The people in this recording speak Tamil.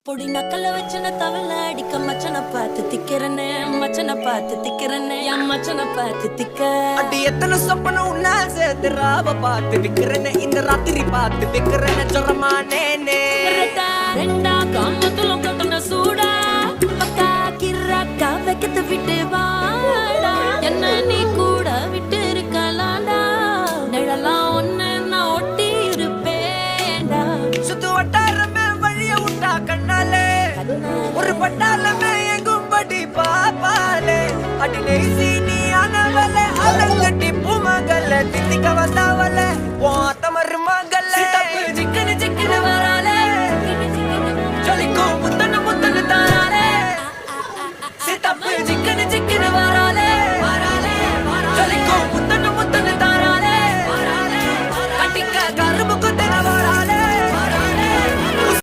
பொடி நக்கல வச்சன தவள அடிக்க மச்சன பார்த்து திக்கிறனே மச்சன பார்த்து திக்கிறனே என் மச்சன பார்த்து திக்க அடி எத்தனை சொப்பன உன்னா சேர்த்து ராவ பார்த்து விக்கிறனே இந்த ராத்திரி பார்த்து விக்கிறனே ஜொரமானேனே ரெண்டா காமத்துலம் கட்டண சூடா பக்கா கிராக்கா வைக்கத்து விட்டு வாடா என்ன நீ கூட விட்டு இருக்கலாடா நிழலாம் ஒன்னு நான் ஒட்டி இருப்பேன்டா சுத்து வட்டாரமே வழிய விட்டா கண்ணாலே ஒரு பட்டால